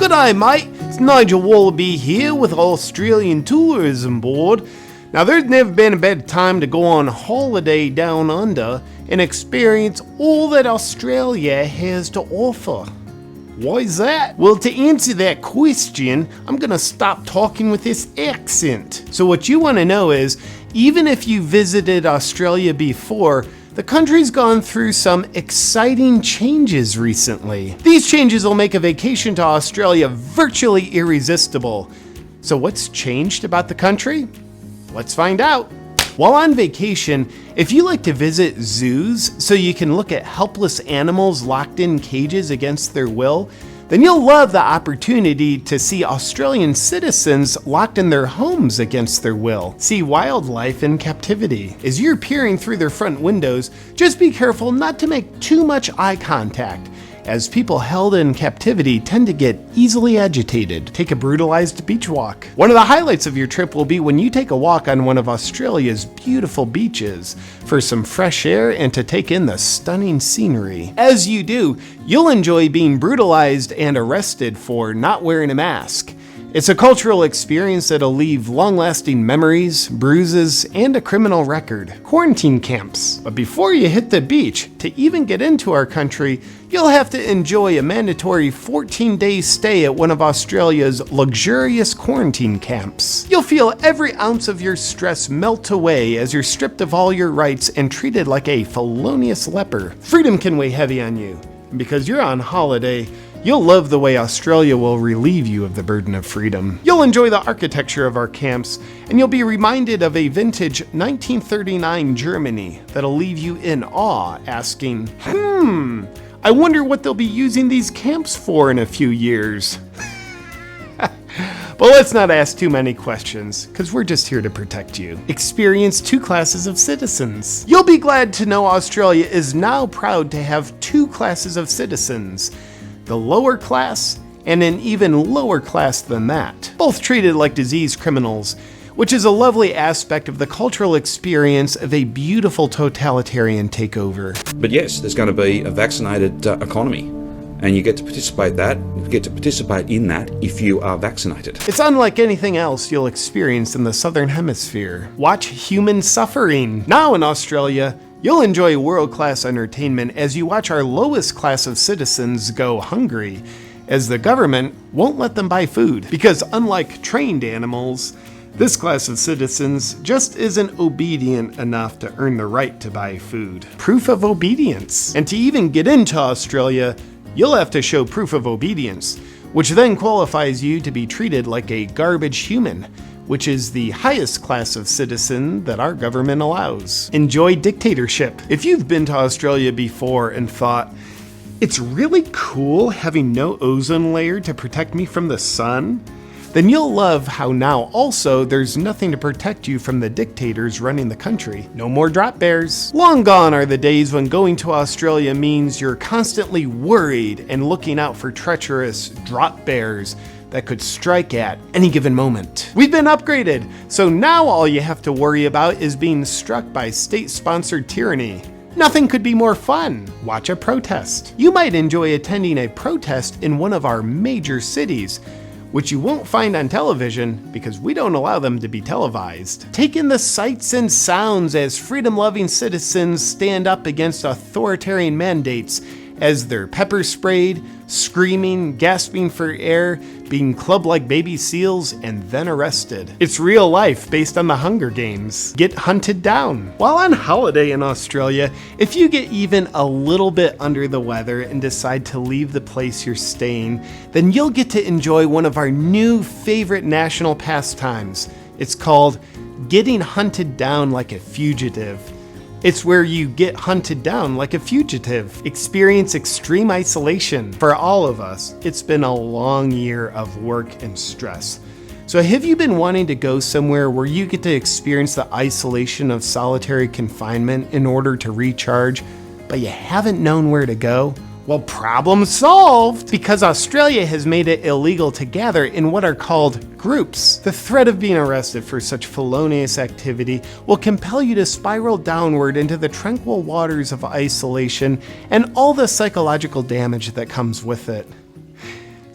G'day mate, it's Nigel Wallaby here with Australian Tourism Board. Now there's never been a better time to go on holiday down under and experience all that Australia has to offer. Why is that? Well, to answer that question, I'm gonna stop talking with this accent. So what you wanna know is, even if you visited Australia before, the country's gone through some exciting changes recently. These changes will make a vacation to Australia virtually irresistible. So what's changed about the country? Let's find out. While on vacation, if you like to visit zoos so you can look at helpless animals locked in cages against their will, then you'll love the opportunity to see Australian citizens locked in their homes against their will. See wildlife in captivity. As you're peering through their front windows, just be careful not to make too much eye contact, as people held in captivity tend to get easily agitated. Take a brutalized beach walk. One of the highlights of your trip will be when you take a walk on one of Australia's beautiful beaches for some fresh air and to take in the stunning scenery. As you do, you'll enjoy being brutalized and arrested for not wearing a mask. It's a cultural experience that'll leave long-lasting memories, bruises, and a criminal record. Quarantine camps. But before you hit the beach, to even get into our country, you'll have to enjoy a mandatory 14-day stay at one of Australia's luxurious quarantine camps. You'll feel every ounce of your stress melt away as you're stripped of all your rights and treated like a felonious leper. Freedom can weigh heavy on you. And because you're on holiday, you'll love the way Australia will relieve you of the burden of freedom. You'll enjoy the architecture of our camps, and you'll be reminded of a vintage 1939 Germany that'll leave you in awe, asking, I wonder what they'll be using these camps for in a few years. But let's not ask too many questions, because we're just here to protect you. Experience two classes of citizens. You'll be glad to know Australia is now proud to have two classes of citizens. The lower class, and an even lower class than that. Both treated like disease criminals, which is a lovely aspect of the cultural experience of a beautiful totalitarian takeover. But yes, there's going to be a vaccinated economy, and you get to participate in that if you are vaccinated. It's unlike anything else you'll experience in the Southern Hemisphere. Watch human suffering. Now in Australia, you'll enjoy world-class entertainment as you watch our lowest class of citizens go hungry, as the government won't let them buy food. Because unlike trained animals, this class of citizens just isn't obedient enough to earn the right to buy food. Proof of obedience. And to even get into Australia, you'll have to show proof of obedience, which then qualifies you to be treated like a garbage human, which is the highest class of citizen that our government allows. Enjoy dictatorship. If you've been to Australia before and thought, it's really cool having no ozone layer to protect me from the sun, then you'll love how now also there's nothing to protect you from the dictators running the country. No more drop bears. Long gone are the days when going to Australia means you're constantly worried and looking out for treacherous drop bears that could strike at any given moment. We've been upgraded, so now all you have to worry about is being struck by state-sponsored tyranny. Nothing could be more fun. Watch a protest. You might enjoy attending a protest in one of our major cities, which you won't find on television because we don't allow them to be televised. Take in the sights and sounds as freedom-loving citizens stand up against authoritarian mandates as they're pepper sprayed, screaming, gasping for air, being clubbed like baby seals, and then arrested. It's real life based on the Hunger Games. Get hunted down. While on holiday in Australia, if you get even a little bit under the weather and decide to leave the place you're staying, then you'll get to enjoy one of our new favorite national pastimes. It's called getting hunted down like a fugitive. It's where you get hunted down like a fugitive. Experience extreme isolation. For all of us, it's been a long year of work and stress. So have you been wanting to go somewhere where you get to experience the isolation of solitary confinement in order to recharge, but you haven't known where to go? Well, problem solved! Because Australia has made it illegal to gather in what are called groups. The threat of being arrested for such felonious activity will compel you to spiral downward into the tranquil waters of isolation and all the psychological damage that comes with it.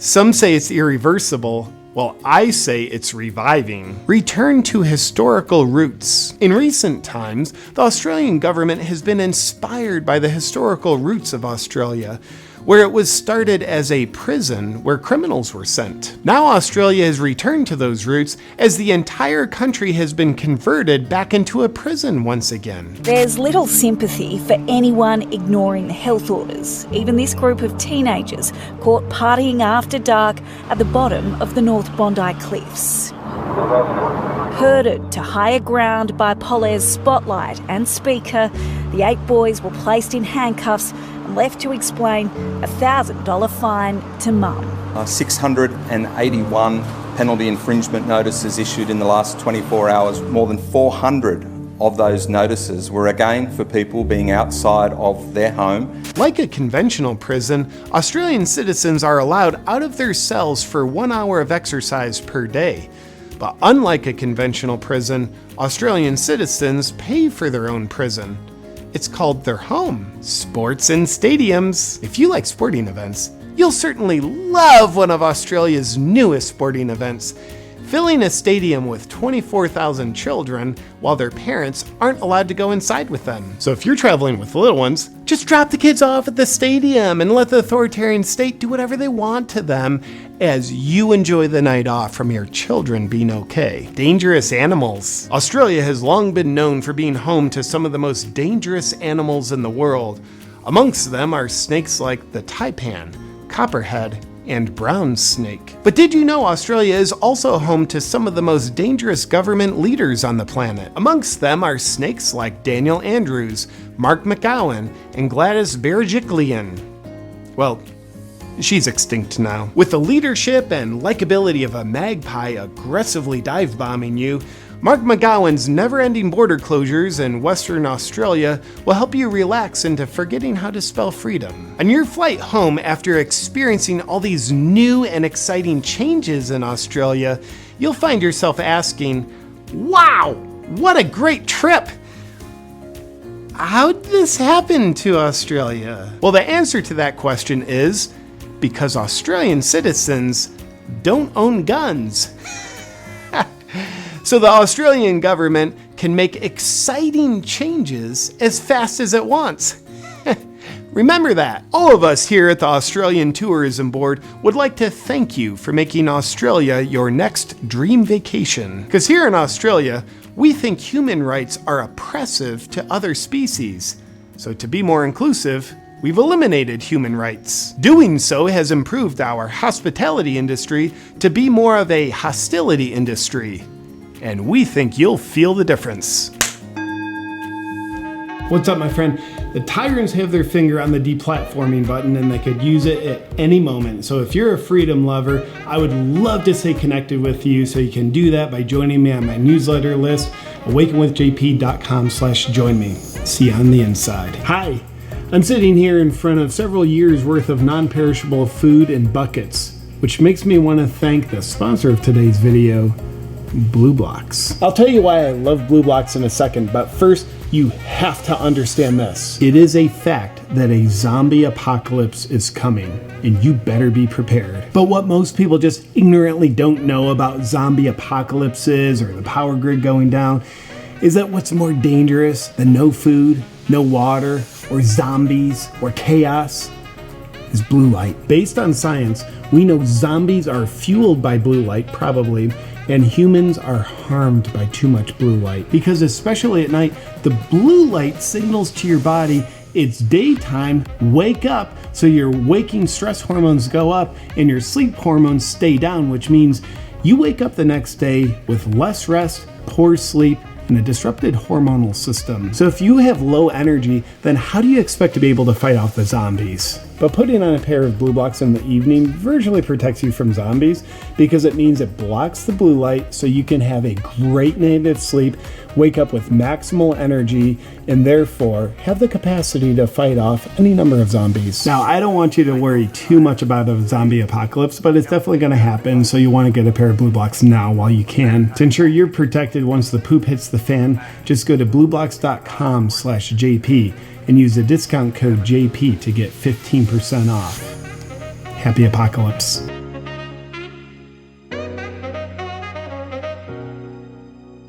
Some say it's irreversible. Well, I say it's reviving. Return to historical roots. In recent times, the Australian government has been inspired by the historical roots of Australia, where it was started as a prison where criminals were sent. Now Australia has returned to those roots as the entire country has been converted back into a prison once again. There's little sympathy for anyone ignoring the health orders, even this group of teenagers caught partying after dark at the bottom of the North Bondi Cliffs. Herded to higher ground by Polaire's spotlight and speaker, the 8 boys were placed in handcuffs and left to explain a $1,000 fine to mum. 681 penalty infringement notices issued in the last 24 hours. More than 400 of those notices were again for people being outside of their home. Like a conventional prison, Australian citizens are allowed out of their cells for 1 hour of exercise per day. But unlike a conventional prison, Australian citizens pay for their own prison. It's called their home. Sports and stadiums. If you like sporting events, you'll certainly love one of Australia's newest sporting events, filling a stadium with 24,000 children while their parents aren't allowed to go inside with them. So if you're traveling with little ones, just drop the kids off at the stadium and let the authoritarian state do whatever they want to them as you enjoy the night off from your children being okay. Dangerous animals. Australia has long been known for being home to some of the most dangerous animals in the world. Amongst them are snakes like the taipan, copperhead, and brown snake. But did you know Australia is also home to some of the most dangerous government leaders on the planet? Amongst them are snakes like Daniel Andrews, Mark McGowan, and Gladys Berejiklian. Well, she's extinct now. With the leadership and likability of a magpie aggressively dive-bombing you, Mark McGowan's never-ending border closures in Western Australia will help you relax into forgetting how to spell freedom. On your flight home after experiencing all these new and exciting changes in Australia, you'll find yourself asking, "Wow, what a great trip! How'd this happen to Australia?" Well, the answer to that question is because Australian citizens don't own guns. So the Australian government can make exciting changes as fast as it wants. Remember that. All of us here at the Australian Tourism Board would like to thank you for making Australia your next dream vacation. Because here in Australia, we think human rights are oppressive to other species. So to be more inclusive, we've eliminated human rights. Doing so has improved our hospitality industry to be more of a hostility industry. And we think you'll feel the difference. What's up, my friend? The tyrants have their finger on the deplatforming button and they could use it at any moment. So if you're a freedom lover, I would love to stay connected with you. So you can do that by joining me on my newsletter list, awakenwithjp.com/join me. See you on the inside. Hi, I'm sitting here in front of several years worth of non-perishable food in buckets, which makes me want to thank the sponsor of today's video, Blue Blocks. I'll tell you why I love Blue Blocks in a second, but first, you have to understand this. It is a fact that a zombie apocalypse is coming, and you better be prepared. But what most people just ignorantly don't know about zombie apocalypses or the power grid going down is that what's more dangerous than no food, no water, or zombies, or chaos is blue light. Based on science, we know zombies are fueled by blue light, probably, and humans are harmed by too much blue light. Because especially at night, the blue light signals to your body it's daytime, wake up, so your waking stress hormones go up and your sleep hormones stay down, which means you wake up the next day with less rest, poor sleep, and a disrupted hormonal system. So if you have low energy, then how do you expect to be able to fight off the zombies? But putting on a pair of Blue Blocks in the evening virtually protects you from zombies because it means it blocks the blue light so you can have a great night of sleep, wake up with maximal energy, and therefore have the capacity to fight off any number of zombies. Now, I don't want you to worry too much about a zombie apocalypse, but it's definitely going to happen, so you want to get a pair of Blue Blocks now while you can. To ensure you're protected once the poop hits the fan, just go to blueblocks.com/JP and use the discount code JP to get 15% off. Happy apocalypse.